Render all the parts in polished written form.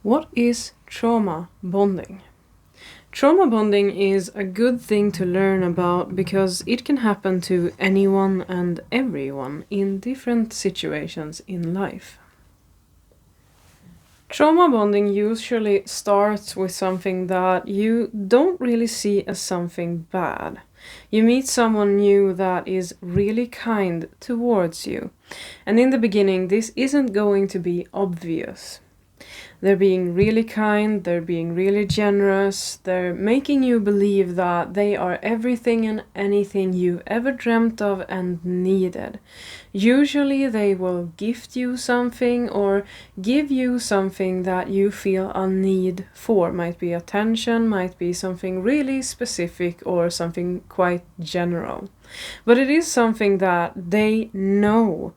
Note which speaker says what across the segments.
Speaker 1: What is trauma bonding? Trauma bonding is a good thing to learn about because it can happen to anyone and everyone in different situations in life. Trauma bonding usually starts with something that you don't really see as something bad. You meet someone new that is really kind towards you, and in the beginning, this isn't going to be obvious. They're being really kind, they're being really generous, they're making you believe that they are everything and anything you ever dreamt of and needed. Usually they will gift you something or give you something that you feel a need for. Might be attention, might be something really specific or something quite general. But it is something that they know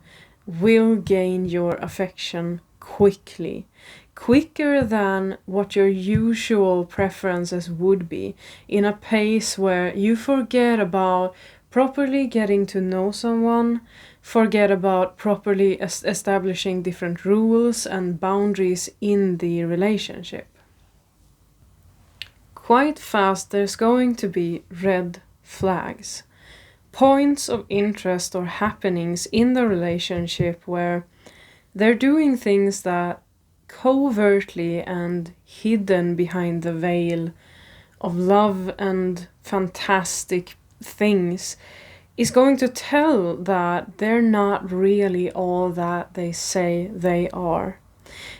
Speaker 1: will gain your affection quickly. Quicker than what your usual preferences would be, in a pace where you forget about properly getting to know someone, forget about properly establishing different rules and boundaries in the relationship. Quite fast there's going to be red flags, points of interest or happenings in the relationship where they're doing things that covertly and hidden behind the veil of love and fantastic things is going to tell that they're not really all that they say they are.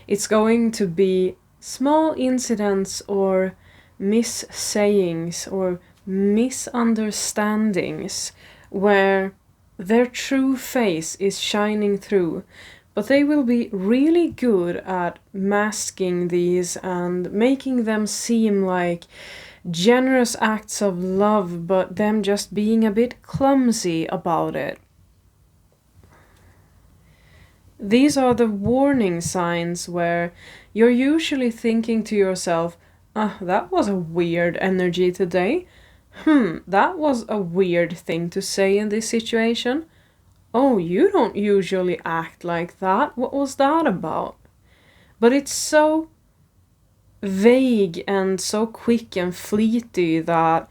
Speaker 1: It's going to be small incidents or missayings or misunderstandings where their true face is shining through. But they will be really good at masking these and making them seem like generous acts of love, but them just being a bit clumsy about it. These are the warning signs where you're usually thinking to yourself, that was a weird energy today. That was a weird thing to say in this situation. Oh, you don't usually act like that. What was that about? But it's so vague and so quick and fleety that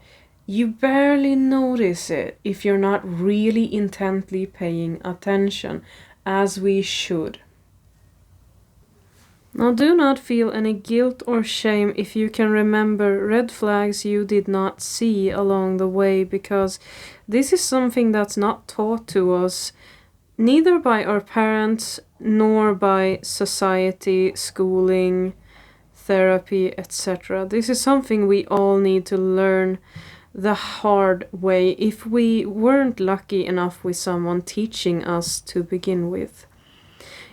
Speaker 1: you barely notice it if you're not really intently paying attention, as we should. Now, do not feel any guilt or shame if you can remember red flags you did not see along the way, because this is something that's not taught to us, neither by our parents nor by society, schooling, therapy, etc. This is something we all need to learn the hard way if we weren't lucky enough with someone teaching us to begin with.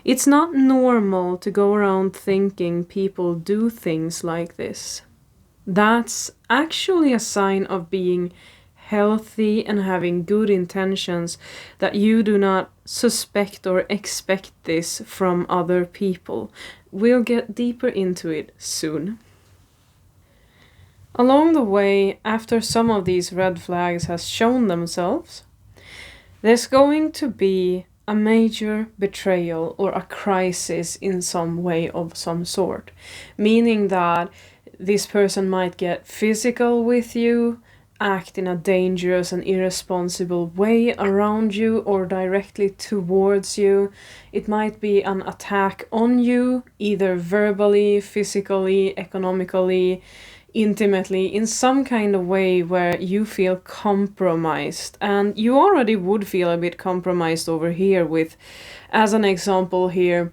Speaker 1: It's not normal to go around thinking people do things like this. That's actually a sign of being healthy and having good intentions, that you do not suspect or expect this from other people. We'll get deeper into it soon. Along the way, after some of these red flags has shown themselves, there's going to be a major betrayal or a crisis in some way of some sort, meaning that this person might get physical with you, act in a dangerous and irresponsible way around you or directly towards you. It might be an attack on you, either verbally, physically, economically, intimately, in some kind of way where you feel compromised. And you already would feel a bit compromised over here with, as an example here,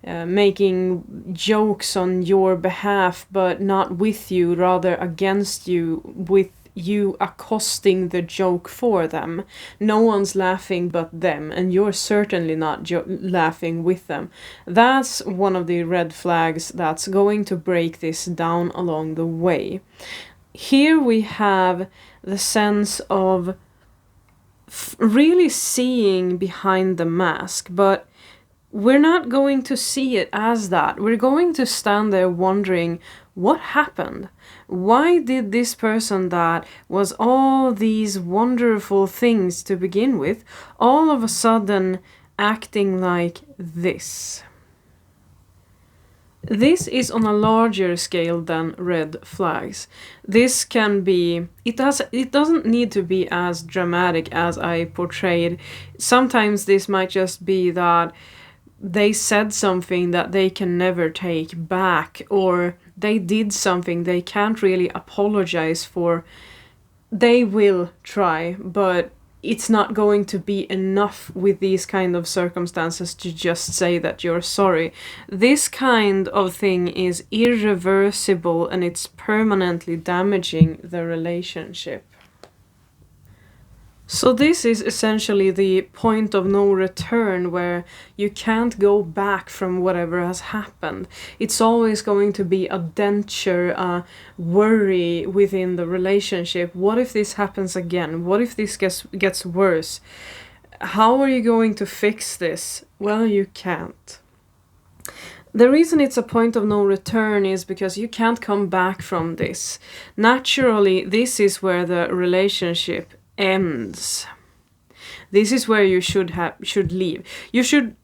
Speaker 1: making jokes on your behalf but not with you, rather against you, with you accosting the joke for them. No one's laughing but them, and you're certainly not laughing with them. That's one of the red flags that's going to break this down along the way. Here we have the sense of really seeing behind the mask, but we're not going to see it as that. We're going to stand there wondering, what happened? Why did this person that was all these wonderful things to begin with, all of a sudden acting like this? This is on a larger scale than red flags. This can be, it doesn't need to be as dramatic as I portrayed. Sometimes this might just be that they said something that they can never take back, or they did something they can't really apologize for. They will try, but it's not going to be enough with these kind of circumstances to just say that you're sorry. This kind of thing is irreversible and it's permanently damaging the relationship. So this is essentially the point of no return, where you can't go back from whatever has happened. It's always going to be a denture, a worry within the relationship. What if this happens again? What if this gets worse? How are you going to fix this? Well, you can't. The reason it's a point of no return is because you can't come back from this. Naturally, this is where the relationship ends. This is where you should leave. You should,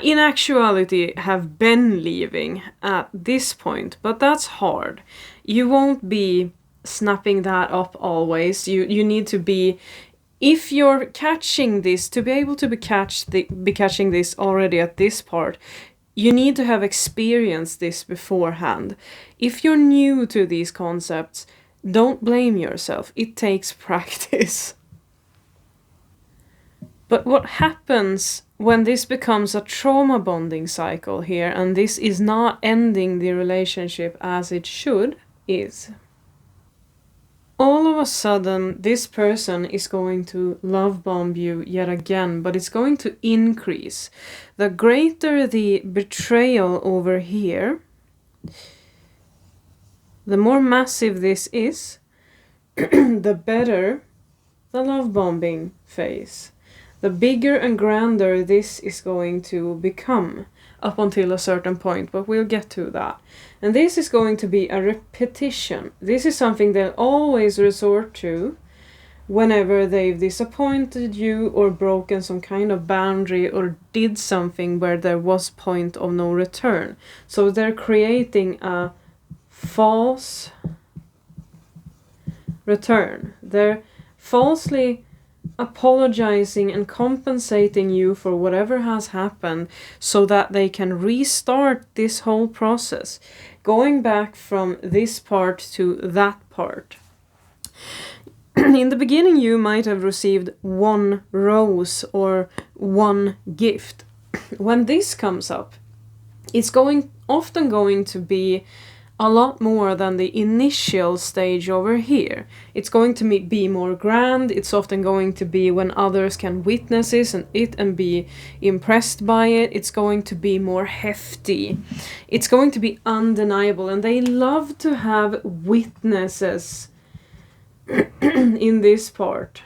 Speaker 1: in actuality, have been leaving at this point, but that's hard. You won't be snapping that up always. You need to be, if you're catching this, to be able to be catching this already at this part, you need to have experienced this beforehand. If you're new to these concepts, don't blame yourself. It takes practice. But what happens when this becomes a trauma bonding cycle here, and this is not ending the relationship as it should, is all of a sudden this person is going to love bomb you yet again, but it's going to increase. The greater the betrayal over here, the more massive this is, the better the love bombing phase. The bigger and grander this is going to become up until a certain point, but we'll get to that. And this is going to be a repetition. This is something they'll always resort to whenever they've disappointed you or broken some kind of boundary or did something where there was point of no return. So they're creating a false return. They're falsely apologizing and compensating you for whatever has happened so that they can restart this whole process, going back from this part to that part. In the beginning, you might have received one rose or one gift. When this comes up, it's often going to be a lot more than the initial stage over here. It's going to be more grand. It's often going to be when others can witness this and be impressed by it. It's going to be more hefty. It's going to be undeniable, and they love to have witnesses in this part,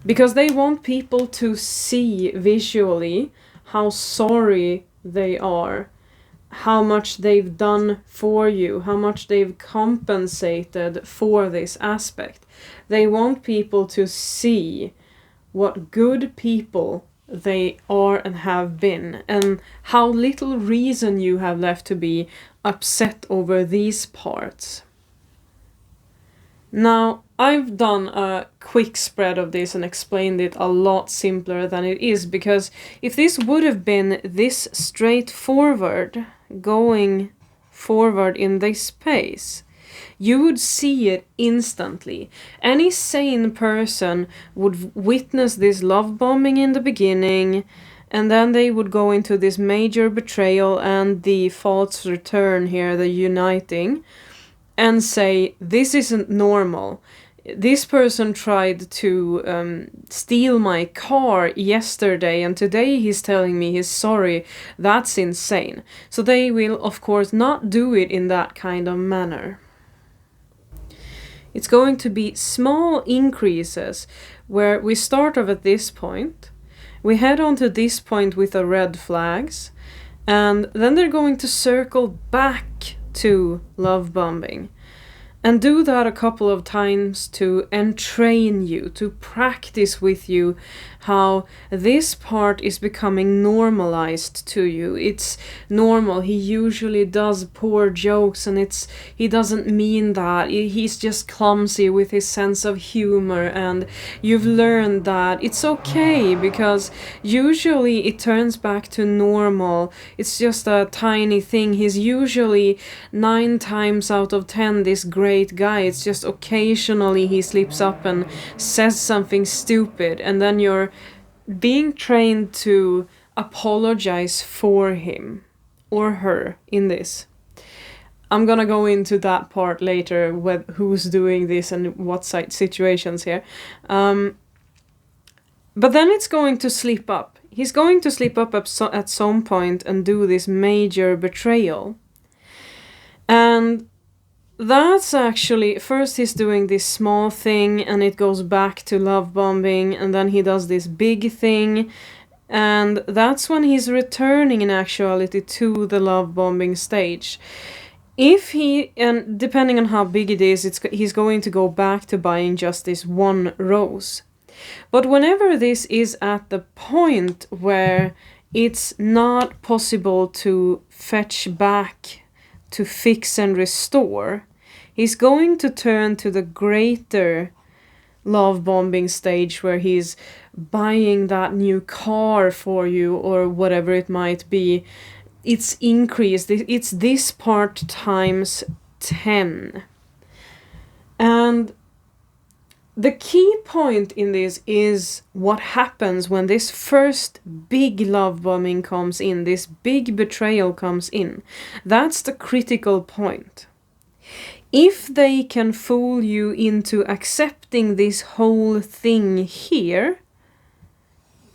Speaker 1: because they want people to see visually how sorry they are, how much they've done for you, how much they've compensated for this aspect. They want people to see what good people they are and have been, and how little reason you have left to be upset over these parts. Now, I've done a quick spread of this and explained it a lot simpler than it is, because if this would have been this straightforward, going forward in this pace, you would see it instantly. Any sane person would witness this love bombing in the beginning, and then they would go into this major betrayal and the false return here, the uniting, and say, this isn't normal. This person tried to steal my car yesterday, and today he's telling me he's sorry. That's insane. So they will, of course, not do it in that kind of manner. It's going to be small increases, where we start off at this point, we head on to this point with the red flags, and then they're going to circle back to love bombing. And do that a couple of times to entrain you, to practice with you how this part is becoming normalized to you. It's normal. He usually does poor jokes and he doesn't mean that. He's just clumsy with his sense of humor, and you've learned that it's okay because usually it turns back to normal. It's just a tiny thing. He's usually 9 times out of 10 this great guy. It's just occasionally he slips up and says something stupid, and then you're being trained to apologize for him or her in this. I'm gonna go into that part later with who's doing this and what situations here. But then it's going to slip up. He's going to slip up at some point and do this major betrayal. And that's actually, first he's doing this small thing and it goes back to love bombing, and then he does this big thing, and that's when he's returning in actuality to the love bombing stage. If he, and depending on how big it is, he's going to go back to buying just this one rose. But whenever this is at the point where it's not possible to fetch back, to fix and restore, he's going to turn to the greater love bombing stage where he's buying that new car for you or whatever it might be. It's increased. It's this part times 10. And the key point in this is what happens when this first big love bombing comes in, this big betrayal comes in. That's the critical point. If they can fool you into accepting this whole thing here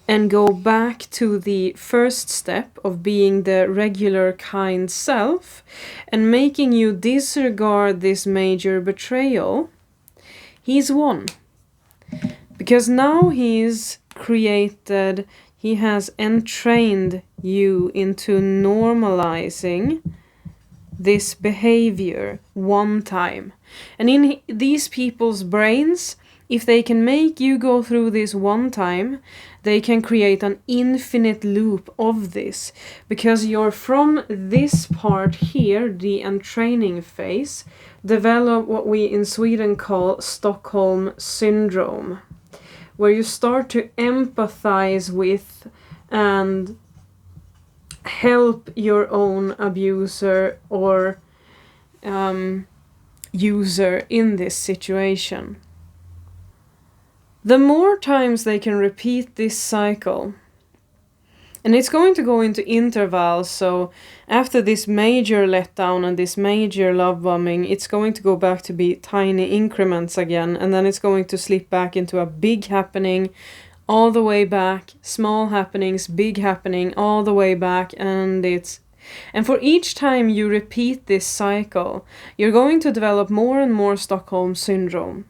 Speaker 1: and go back to the first step of being the regular kind self and making you disregard this major betrayal, he's won. Because now he's created, he has entrained you into normalizing this behavior one time. And in these people's brains, if they can make you go through this one time, they can create an infinite loop of this. Because you're from this part here, the entraining phase, develop what we in Sweden call Stockholm Syndrome, where you start to empathize with and help your own abuser or user in this situation. The more times they can repeat this cycle, and it's going to go into intervals, so after this major letdown and this major love bombing, it's going to go back to be tiny increments again, and then it's going to slip back into a big happening, all the way back, small happenings, big happening, all the way back, and for each time you repeat this cycle, you're going to develop more and more Stockholm Syndrome.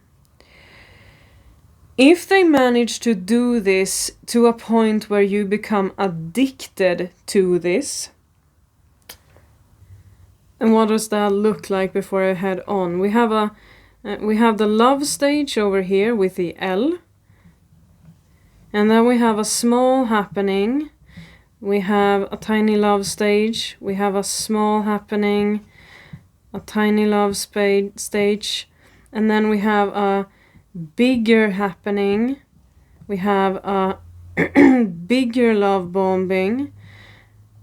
Speaker 1: If they manage to do this to a point where you become addicted to this, and what does that look like before I head on? We have the love stage over here with the L, and then we have a small happening. We have a tiny love stage. We have a small happening, a tiny love stage, and then we have a bigger happening. We have a bigger love bombing,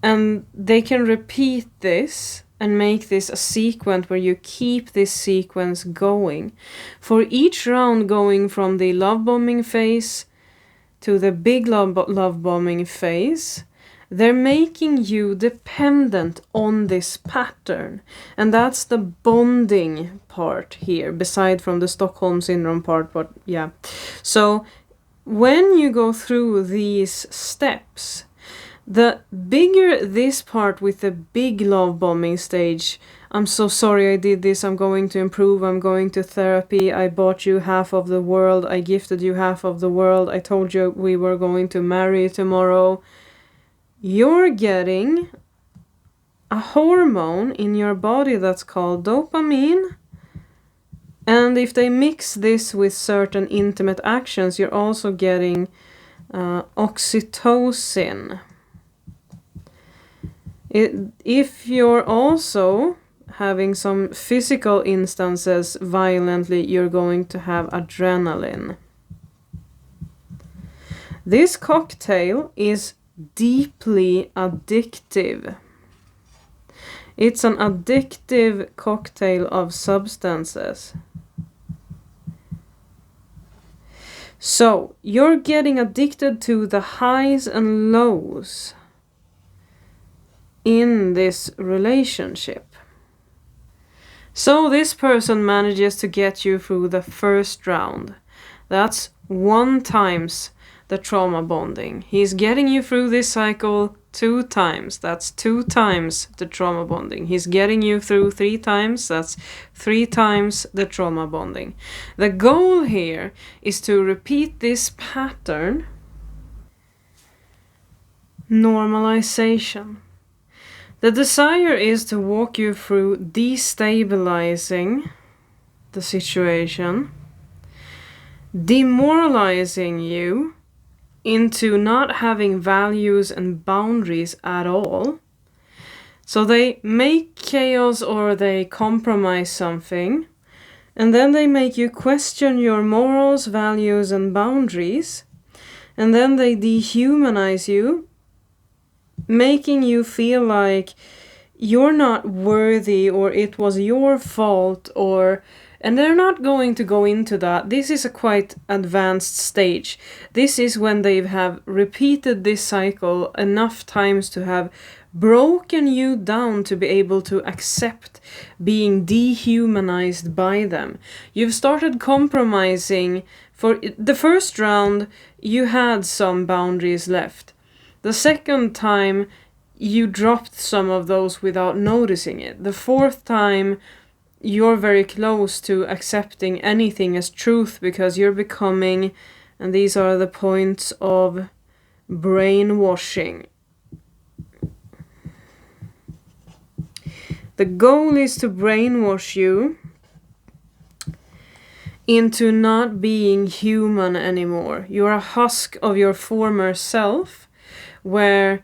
Speaker 1: and they can repeat this and make this a sequence where you keep this sequence going. For each round going from the love bombing phase to the big love bombing phase, they're making you dependent on this pattern. And that's the bonding part here, beside from the Stockholm Syndrome part, but yeah. So when you go through these steps, the bigger this part with the big love bombing stage, I'm so sorry I did this, I'm going to improve, I'm going to therapy, I bought you half of the world, I gifted you half of the world, I told you we were going to marry tomorrow. You're getting a hormone in your body that's called dopamine, And if they mix this with certain intimate actions, you're also getting oxytocin. If you're also having some physical instances violently, you're going to have adrenaline. This cocktail is deeply addictive. It's an addictive cocktail of substances. So, you're getting addicted to the highs and lows in this relationship. So this person manages to get you through the first round. That's 1 times the trauma bonding. He's getting you through this cycle 2 times. That's 2 times the trauma bonding. He's getting you through 3 times. That's 3 times the trauma bonding. The goal here is to repeat this pattern. Normalization. The desire is to walk you through destabilizing the situation, demoralizing you into not having values and boundaries at all. So they make chaos or they compromise something, and then they make you question your morals, values, and boundaries, and then they dehumanize you, making you feel like you're not worthy or it was your fault, and they're not going to go into that. This is a quite advanced stage. This is when they have repeated this cycle enough times to have broken you down to be able to accept being dehumanized by them. You've started compromising. For the first round, you had some boundaries left. The second time, you dropped some of those without noticing it. The fourth time, you're very close to accepting anything as truth because you're becoming, and these are the points of brainwashing. The goal is to brainwash you into not being human anymore. You're a husk of your former self, where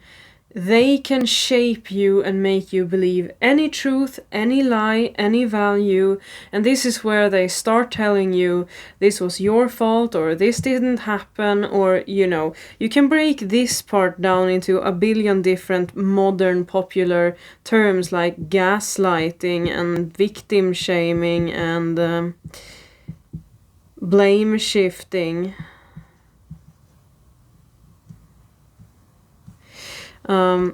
Speaker 1: they can shape you and make you believe any truth, any lie, any value, and this is where they start telling you this was your fault or this didn't happen, or you can break this part down into a billion different modern popular terms like gaslighting and victim shaming and blame shifting.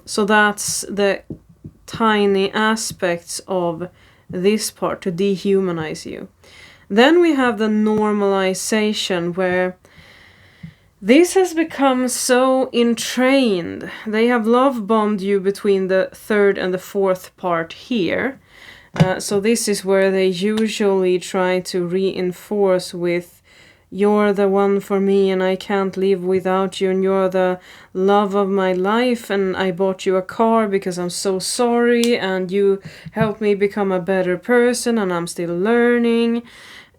Speaker 1: So that's the tiny aspects of this part to dehumanize you. Then we have the normalization, where this has become so entrained. They have love bombed you between the third and the fourth part here. So this is where they usually try to reinforce with, you're the one for me and I can't live without you, and you're the love of my life, and I bought you a car because I'm so sorry, and you helped me become a better person and I'm still learning.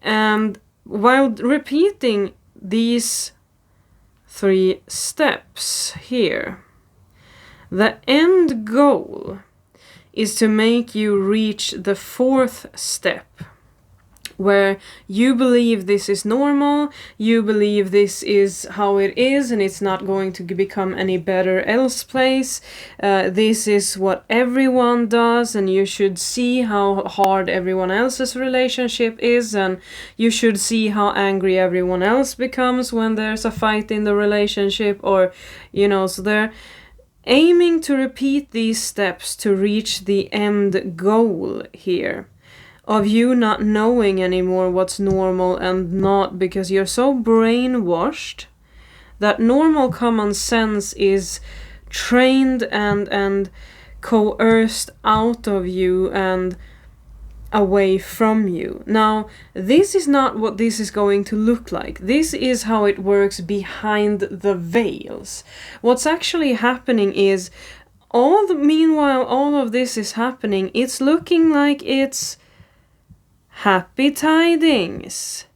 Speaker 1: And while repeating these 3 steps here, the end goal is to make you reach the 4th step, where you believe this is normal, you believe this is how it is, and it's not going to become any better elsewise. This is what everyone does, and you should see how hard everyone else's relationship is, and you should see how angry everyone else becomes when there's a fight in the relationship, or, so they're aiming to repeat these steps to reach the end goal here, of you not knowing anymore what's normal and not, because you're so brainwashed that normal common sense is trained and coerced out of you and away from you. Now, this is not what this is going to look like. This is how it works behind the veils. What's actually happening is, meanwhile all of this is happening, it's looking like it's Happy tidings.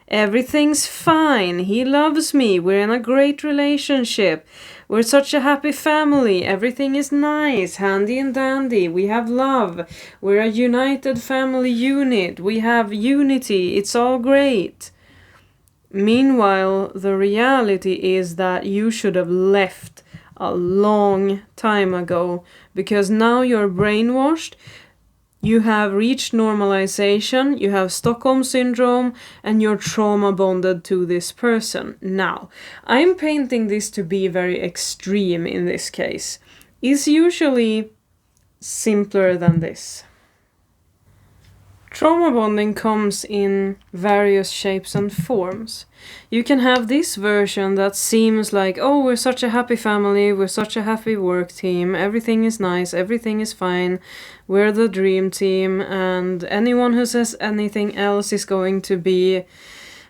Speaker 1: Everything's fine. He loves me. We're in a great relationship. We're such a happy family. Everything is nice, handy and dandy. We have love. We're a united family unit. We have unity. It's all great. Meanwhile, the reality is that you should have left a long time ago, because now you're brainwashed. You have reached normalization, you have Stockholm syndrome, and you're trauma bonded to this person. Now, I'm painting this to be very extreme in this case. It's usually simpler than this. Trauma bonding comes in various shapes and forms. You can have this version that seems like, oh, we're such a happy family, we're such a happy work team, everything is nice, everything is fine, we're the dream team, and anyone who says anything else is going to be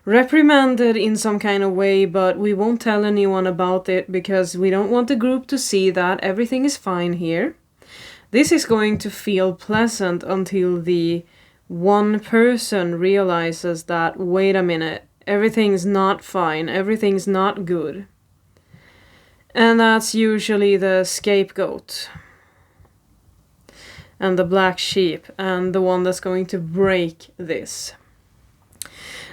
Speaker 1: reprimanded in some kind of way, but we won't tell anyone about it because we don't want the group to see that everything is fine here. This is going to feel pleasant until the one person realizes that, wait a minute, everything's not fine, everything's not good. And that's usually the scapegoat and the black sheep and the one that's going to break this.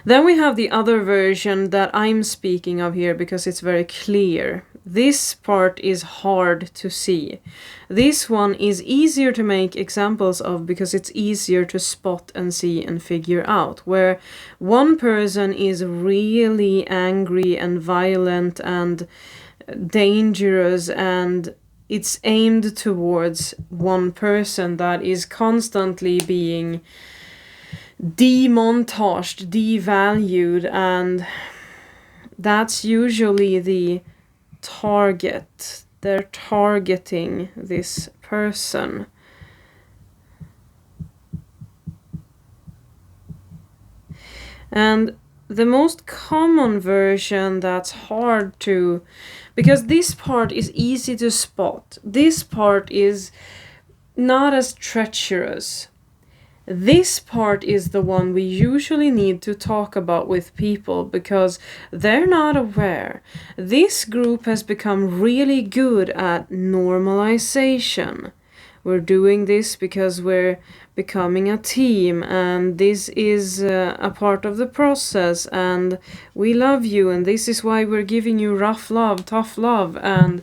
Speaker 1: Then we have the other version that I'm speaking of here because it's very clear. This part is hard to see. This one is easier to make examples of because it's easier to spot and see and figure out, where one person is really angry and violent and dangerous, and it's aimed towards one person that is constantly being demontaged, devalued, and that's usually the target. They're targeting this person. And the most common version that's hard to, because this part is easy to spot. This part is not as treacherous. This part is the one we usually need to talk about with people because they're not aware. This group has become really good at normalization. We're doing this because we're becoming a team, and this is a part of the process, and we love you, and this is why we're giving you rough love, tough love, and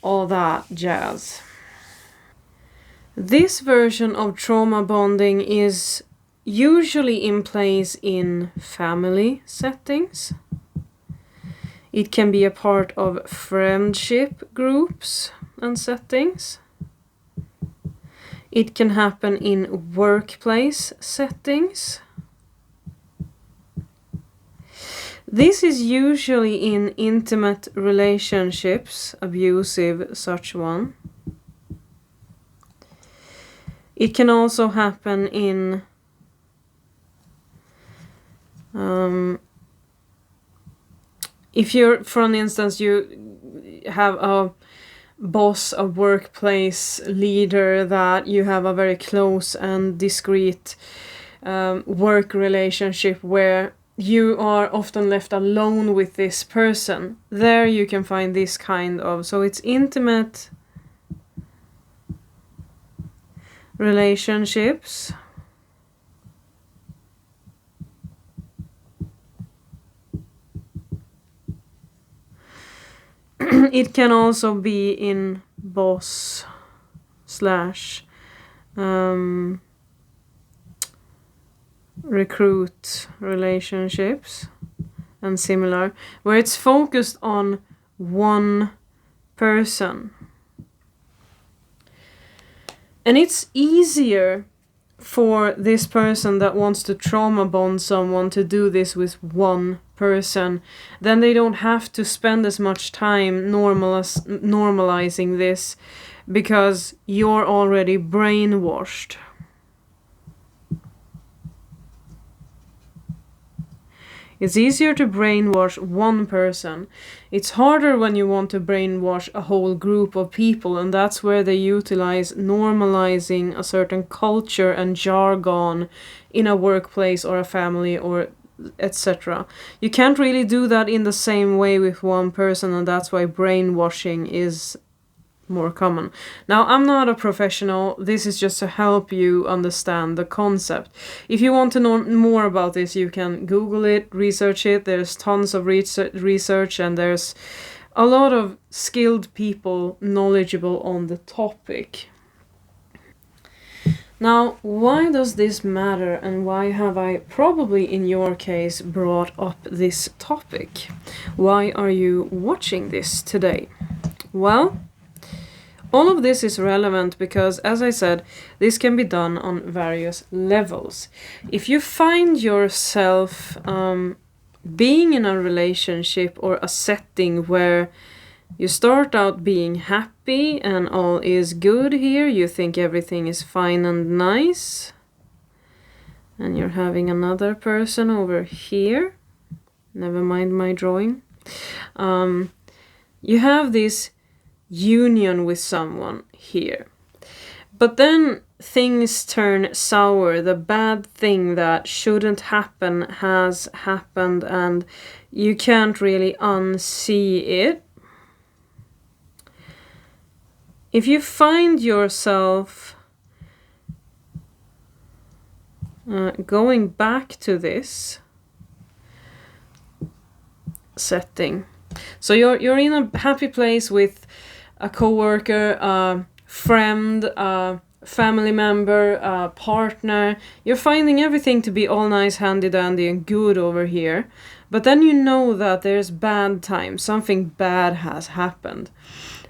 Speaker 1: all that jazz. This version of trauma bonding is usually in place in family settings. It can be a part of friendship groups and settings. It can happen in workplace settings. This is usually in intimate relationships, abusive such one. It can also happen in if you're, for instance, you have a boss, a workplace leader that you have a very close and discreet work relationship where you are often left alone with this person. There you can find this kind of, so it's intimate relationships. It can also be in boss slash recruit relationships and similar, where it's focused on one person. And it's easier for this person that wants to trauma bond someone to do this with one person. Then they don't have to spend as much time normalizing this because you're already It's easier to brainwash one person. It's harder when you want to brainwash a whole group of people, and that's where they utilize normalizing a certain culture and jargon in a workplace or a family or etc. You can't really do that in the same way with one person, and that's why brainwashing is more common. Now, I'm not a professional. This is just to help you understand the concept. If you want to know more about this, you can Google it, research it. There's tons of research, and there's a lot of skilled people knowledgeable on the topic. Now, why does this matter, and why have I probably in your case brought up this topic? Why are you watching this today? Well, all of this is relevant because, as I said, this can be done on various levels. If you find yourself being in a relationship or a setting where you start out being happy and all is good here, you think everything is fine and nice, and you're having another person over here, never mind my drawing, you have this union with someone here. But then things turn sour. The bad thing that shouldn't happen has happened, and you can't really unsee it. If you find yourself going back to this setting, so you're in a happy place with a coworker, a friend, a family member, a partner. You're finding everything to be all nice, handy dandy and good over here. But then you know that there's bad times, something bad has happened.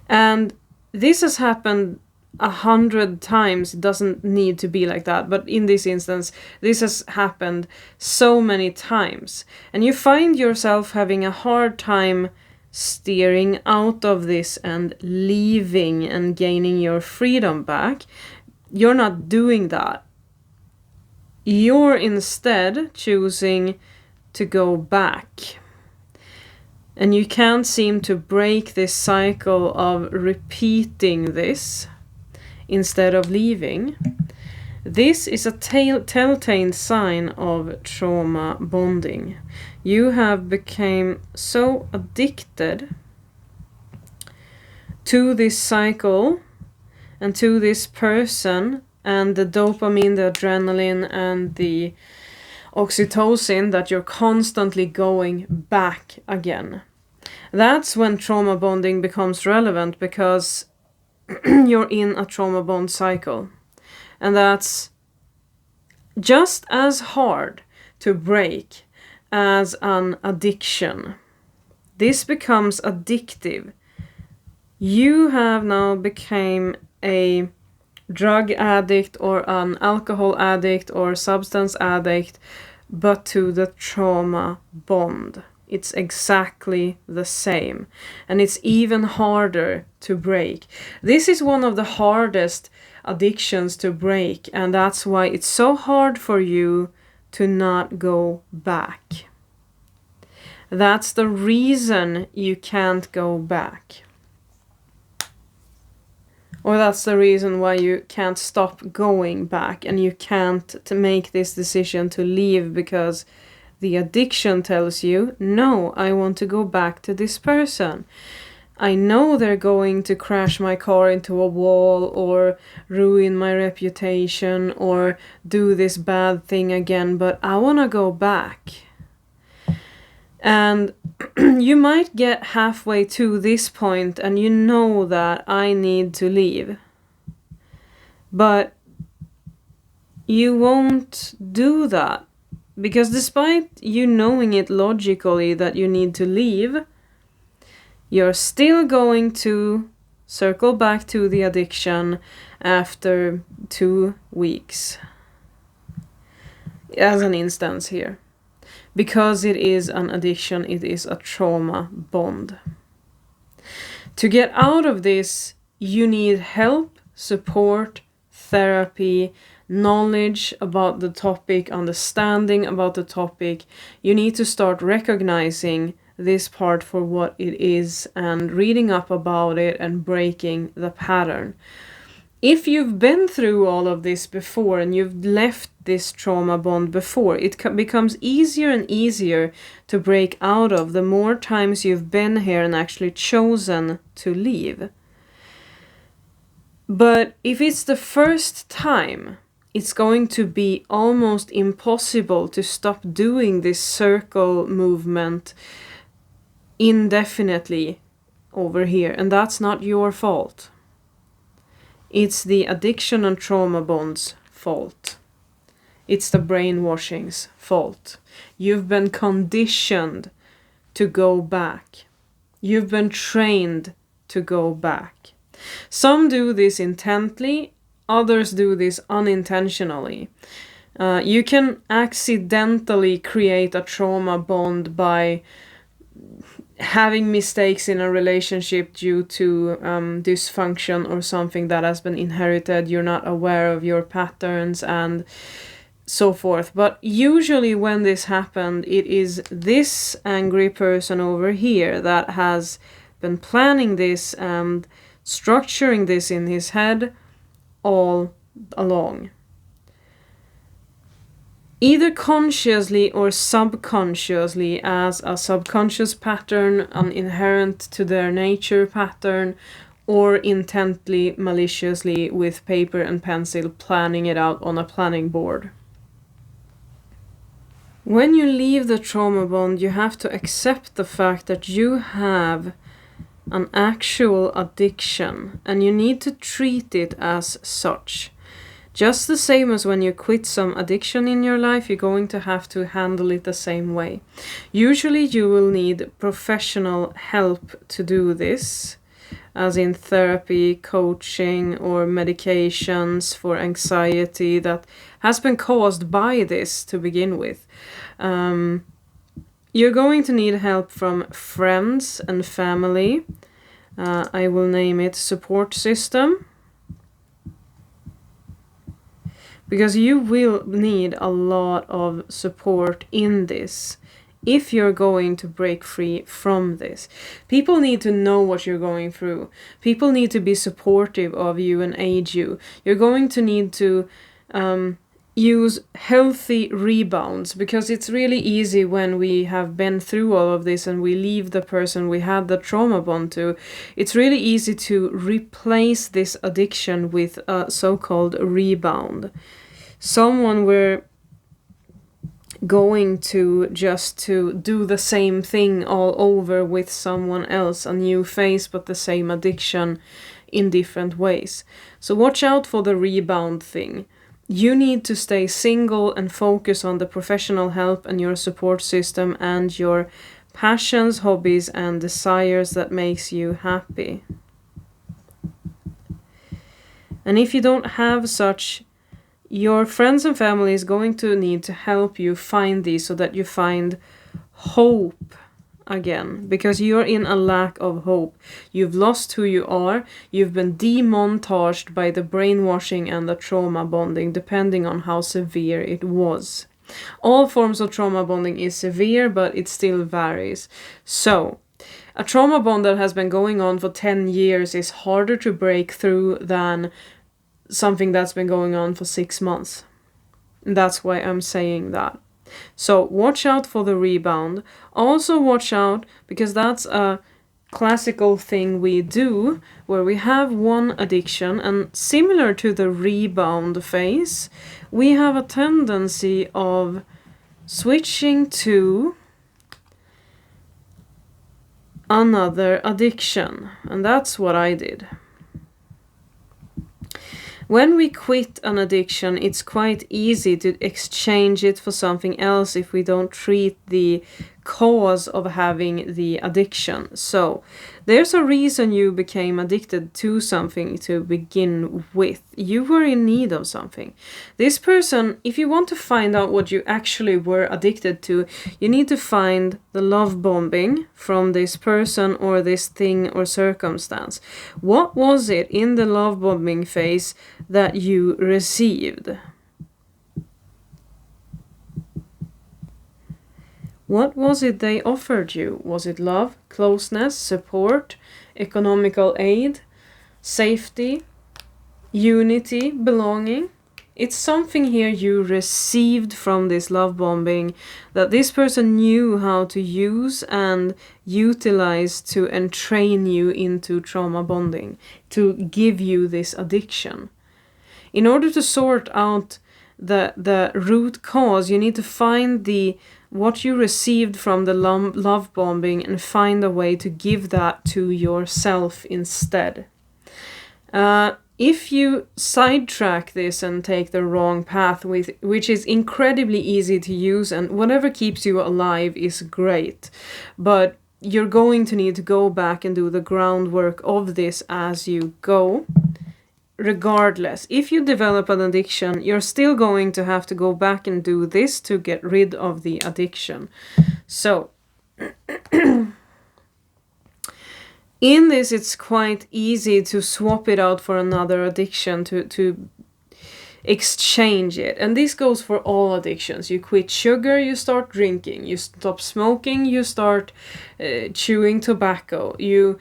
Speaker 1: And this has happened 100 times. It doesn't need to be like that, but in this instance, this has happened so many times. And you find yourself having a hard time steering out of this and leaving and gaining your freedom back. You're not doing that. You're instead choosing to go back. And you can't seem to break this cycle of repeating this instead of leaving. This is a telltale sign of trauma bonding. You have become so addicted to this cycle and to this person and the dopamine, the adrenaline, and the oxytocin that you're constantly going back again. That's when trauma bonding becomes relevant, because you're in a trauma bond cycle. And that's just as hard to break as an addiction. This becomes addictive. You have now become a drug addict or an alcohol addict or substance addict, but to the trauma bond. It's exactly the same. And it's even harder to break. This is one of the hardest addictions to break, and that's why it's so hard for you to not go back. That's the reason you can't go back. Or that's the reason why you can't stop going back, and you can't to make this decision to leave, because the addiction tells you, no, I want to go back to this person. I know they're going to crash my car into a wall or ruin my reputation or do this bad thing again, but I want to go back. And you might get halfway to this point and you know that I need to leave. But you won't do that. Because despite you knowing it logically that you need to leave, you're still going to circle back to the addiction after 2 weeks. As an instance here. Because it is an addiction, it is a trauma bond. To get out of this, you need help, support, therapy, knowledge about the topic, understanding about the topic. You need to start recognizing this part for what it is and reading up about it and breaking the pattern. If you've been through all of this before and you've left this trauma bond before, it becomes easier and easier to break out of the more times you've been here and actually chosen to leave. But if it's the first time, it's going to be almost impossible to stop doing this circle movement indefinitely over here, and that's not your fault. It's the addiction and trauma bonds' fault. It's the brainwashing's fault. You've been conditioned to go back. You've been trained to go back. Some do this intently, others do this unintentionally. You can accidentally create a trauma bond by having mistakes in a relationship due to dysfunction or something that has been inherited. You're not aware of your patterns and so forth. But usually when this happened, it is this angry person over here that has been planning this and structuring this in his head all along. Either consciously or subconsciously, as a subconscious pattern, an inherent to their nature pattern, or intently, maliciously, with paper and pencil, planning it out on a planning board. When you leave the trauma bond, you have to accept the fact that you have an actual addiction, and you need to treat it as such. Just the same as when you quit some addiction in your life, you're going to have to handle it the same way. Usually you will need professional help to do this, as in therapy, coaching, or medications for anxiety that has been caused by this to begin with. You're going to need help from friends and family. I will name it support system. Because you will need a lot of support in this if you're going to break free from this. People need to know what you're going through. People need to be supportive of you and aid you. You're going to need to use healthy rebounds, because it's really easy when we have been through all of this and we leave the person we had the trauma bond to. It's really easy to replace this addiction with a so-called rebound. Someone we're going to just to do the same thing all over with someone else, a new face but the same addiction in different ways. So watch out for the rebound thing. You need to stay single and focus on the professional help and your support system and your passions, hobbies, and desires that makes you happy. And if you don't have such, your friends and family is going to need to help you find these so that you find hope again, because you're in a lack of hope. You've lost who you are. You've been demontaged by the brainwashing and the trauma bonding, depending on how severe it was. All forms of trauma bonding is severe, but it still varies. So, a trauma bond that has been going on for 10 years is harder to break through than something that's been going on for 6 months. That's why I'm saying that. So watch out for the rebound. Also watch out, because that's a classical thing we do, where we have one addiction, and similar to the rebound phase, we have a tendency of switching to another addiction. And that's what I did. When we quit an addiction, it's quite easy to exchange it for something else if we don't treat the cause of having the addiction. So, there's a reason you became addicted to something to begin with. You were in need of something. This person, if you want to find out what you actually were addicted to, you need to find the love bombing from this person or this thing or circumstance. What was it in the love bombing phase that you received? What was it they offered you? Was it love, closeness, support, economical aid, safety, unity, belonging? It's something here you received from this love bombing that this person knew how to use and utilize to entrain you into trauma bonding, to give you this addiction. In order to sort out the root cause, you need to find what you received from the love bombing and find a way to give that to yourself instead. If you sidetrack this and take the wrong path, which is incredibly easy to use, and whatever keeps you alive is great, but you're going to need to go back and do the groundwork of this as you go. Regardless, if you develop an addiction, you're still going to have to go back and do this to get rid of the addiction. So in this, it's quite easy to swap it out for another addiction, to exchange it. And this goes for all addictions. You quit sugar, you start drinking. You stop smoking, you start chewing tobacco. You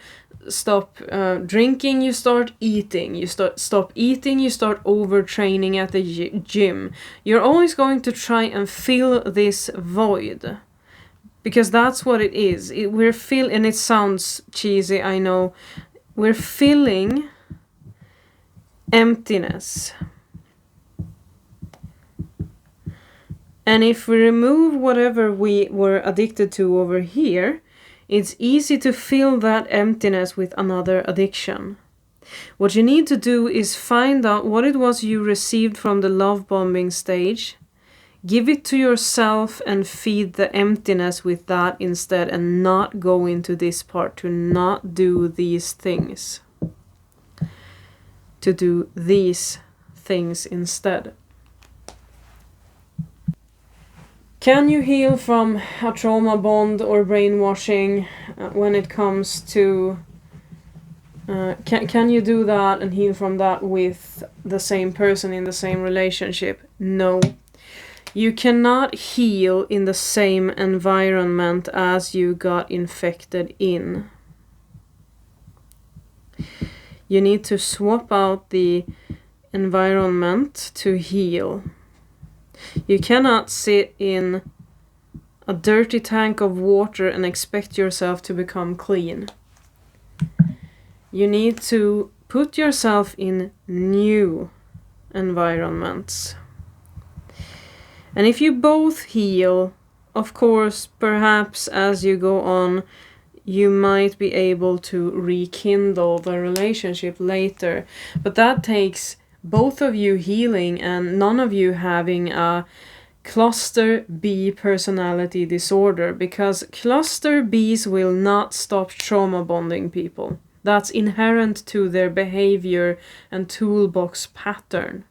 Speaker 1: stop drinking, you start eating. You stop eating, you start overtraining at the gym. You're always going to try and fill this void. Because that's what it is. And it sounds cheesy, I know. We're filling emptiness. And if we remove whatever we were addicted to over here, it's easy to fill that emptiness with another addiction. What you need to do is find out what it was you received from the love bombing stage. Give it to yourself and feed the emptiness with that instead, and not go into this part, to not do these things. To do these things instead. Can you heal from a trauma bond or brainwashing when it comes to... Can you do that and heal from that with the same person in the same relationship? No. You cannot heal in the same environment as you got infected in. You need to swap out the environment to heal. You cannot sit in a dirty tank of water and expect yourself to become clean. You need to put yourself in new environments. And if you both heal, of course, perhaps as you go on, you might be able to rekindle the relationship later. But that takes both of you healing and none of you having a cluster B personality disorder, because cluster Bs will not stop trauma bonding people. That's inherent to their behavior and toolbox pattern.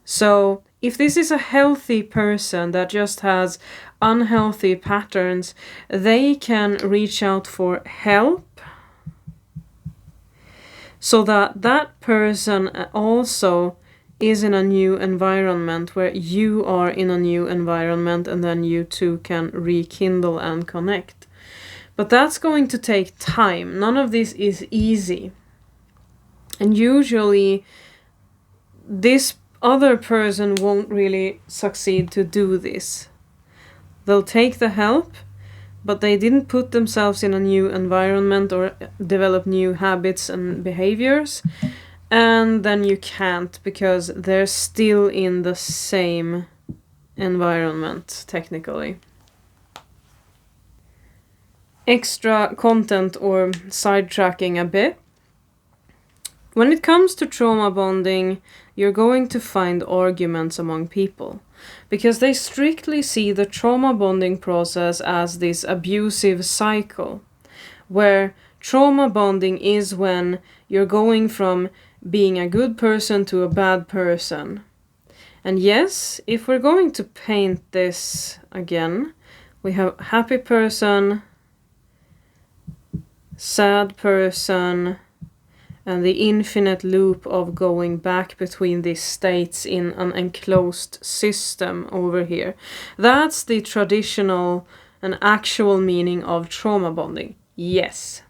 Speaker 1: So if this is a healthy person that just has unhealthy patterns, they can reach out for help so that that person also is in a new environment where you are in a new environment, and then you two can rekindle and connect. But that's going to take time. None of this is easy. And usually this other person won't really succeed to do this. They'll take the help, but they didn't put themselves in a new environment or develop new habits and behaviors. And then you can't, because they're still in the same environment, technically. Extra content or sidetracking a bit. When it comes to trauma bonding, you're going to find arguments among people, because they strictly see the trauma bonding process as this abusive cycle, where trauma bonding is when you're going from being a good person to a bad person. And yes, if we're going to paint this again, we have happy person, sad person, and the infinite loop of going back between these states in an enclosed system over here. That's the traditional and actual meaning of trauma bonding. Yes.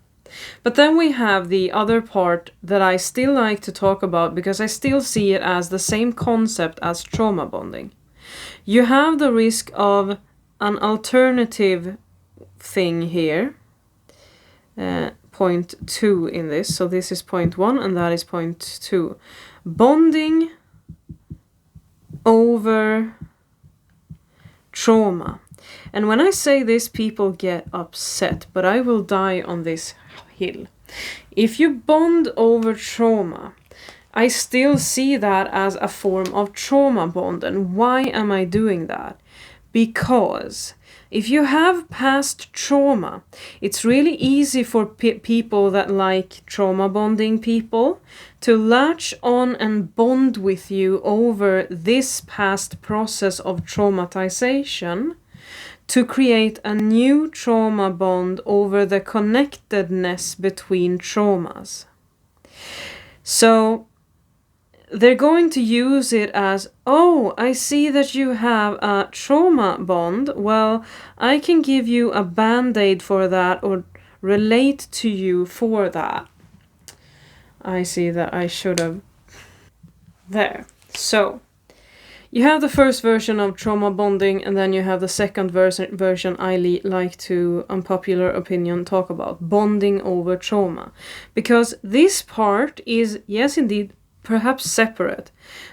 Speaker 1: But then we have the other part that I still like to talk about because I still see it as the same concept as trauma bonding. You have the risk of an alternative thing here. Point 2 in this. So this is point 1 and that is point 2. Bonding over trauma. And when I say this, people get upset, but I will die on this hill. If you bond over trauma, I still see that as a form of trauma bond. And why am I doing that? Because if you have past trauma, it's really easy for people that like trauma bonding people to latch on and bond with you over this past process of traumatization to create a new trauma bond over the connectedness between traumas. So they're going to use it as, oh, I see that you have a trauma bond. Well, I can give you a band-aid for that or relate to you for that. I see that I should have... There. So, you have the first version of trauma bonding, and then you have the second version I like to, unpopular opinion, talk about. Bonding over trauma. Because this part is, yes indeed, perhaps separate,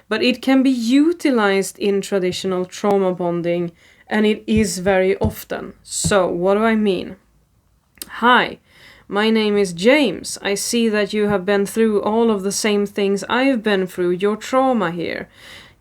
Speaker 1: but it can be utilized in traditional trauma bonding, and it is very often. So, what do I mean? Hi, my name is James. I see that you have been through all of the same things I've been through, your trauma here.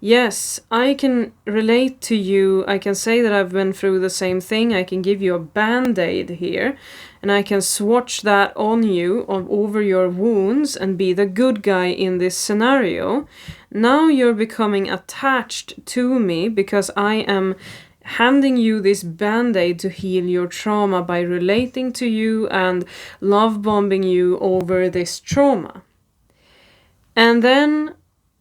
Speaker 1: Yes, I can relate to you. I can say that I've been through the same thing. I can give you a band-aid here, and I can swatch that on you over your wounds and be the good guy in this scenario. Now you're becoming attached to me because I am handing you this band-aid to heal your trauma by relating to you and love bombing you over this trauma. And then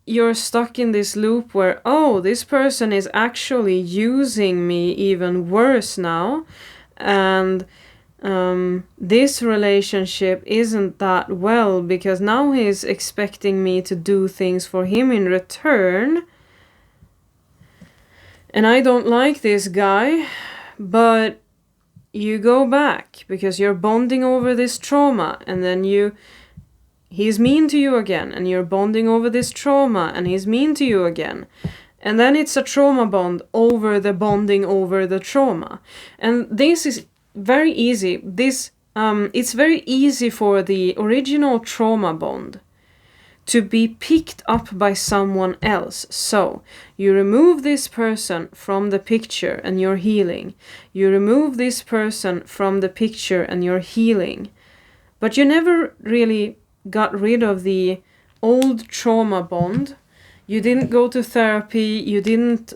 Speaker 1: you're stuck in this loop where, oh, this person is actually using me even worse now, and this relationship isn't that well because now he's expecting me to do things for him in return, and I don't like this guy. But you go back because you're bonding over this trauma, and then he's mean to you again, and you're bonding over this trauma, and he's mean to you again. And then it's a trauma bond over the bonding over the trauma. And this is very easy. It's very easy for the original trauma bond to be picked up by someone else. So, you remove this person from the picture and you're healing. You remove this person from the picture and you're healing. But you never really got rid of the old trauma bond. You didn't go to therapy. You didn't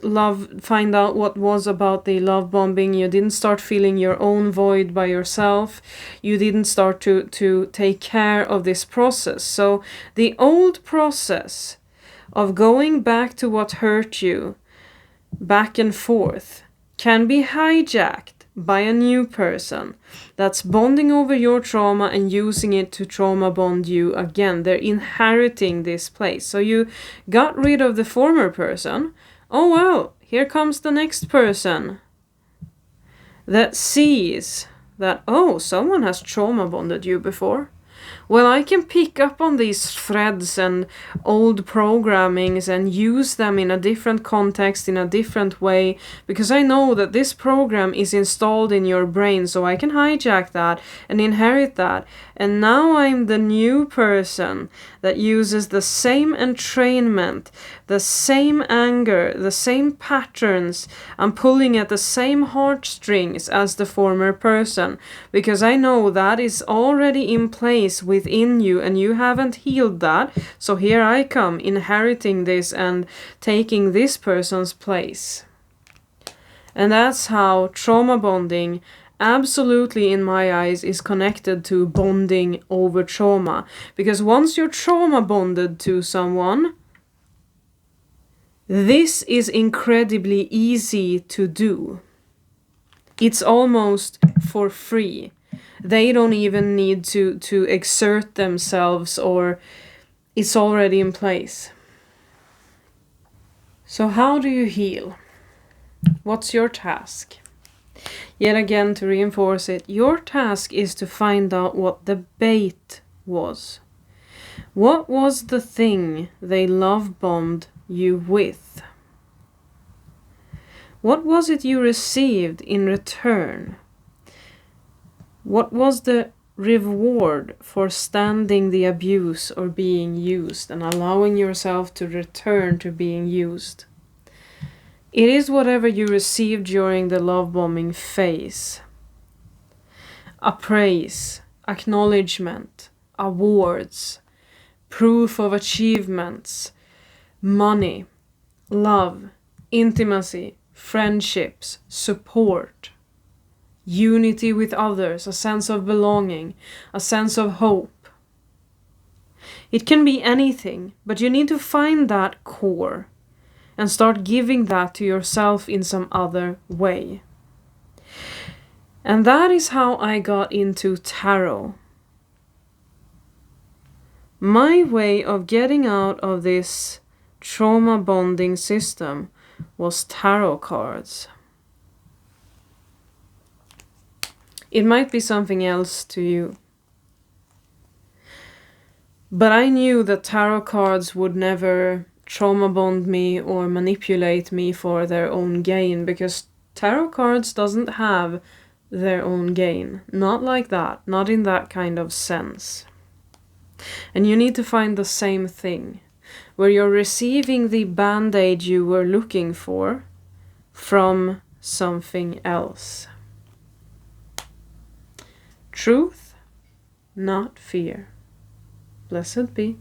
Speaker 1: find out what was about the love bombing. You didn't start feeling your own void by yourself. You didn't start to take care of this process. So the old process of going back to what hurt you, back and forth, can be hijacked by a new person that's bonding over your trauma and using it to trauma bond you again. They're inheriting this place. So you got rid of the former person. Oh well, here comes the next person that sees that, oh, someone has trauma bonded you before. Well, I can pick up on these threads and old programmings and use them in a different context, in a different way, because I know that this program is installed in your brain, so I can hijack that and inherit that. And now I'm the new person that uses the same entrainment, the same anger, the same patterns. I'm pulling at the same heartstrings as the former person, because I know that is already in place within you and you haven't healed that. So here I come, inheriting this and taking this person's place. And that's how trauma bonding absolutely, in my eyes, is connected to bonding over trauma. Because once you're trauma bonded to someone, this is incredibly easy to do. It's almost for free. They don't even need to exert themselves, or it's already in place. So how do you heal? What's your task? Yet again, to reinforce it, your task is to find out what the bait was. What was the thing they love bombed you with? What was it you received in return? What was the reward for standing the abuse or being used and allowing yourself to return to being used? It is whatever you received during the love bombing phase. Appraise, acknowledgement, awards, proof of achievements, money, love, intimacy, friendships, support, unity with others, a sense of belonging, a sense of hope. It can be anything, but you need to find that core and start giving that to yourself in some other way. And that is how I got into tarot. My way of getting out of this trauma bonding system was tarot cards. It might be something else to you. But I knew that tarot cards would never trauma bond me or manipulate me for their own gain, because tarot cards doesn't have their own gain. Not like that, not in that kind of sense. And you need to find the same thing, where you're receiving the band-aid you were looking for from something else. Truth, not fear. Blessed be.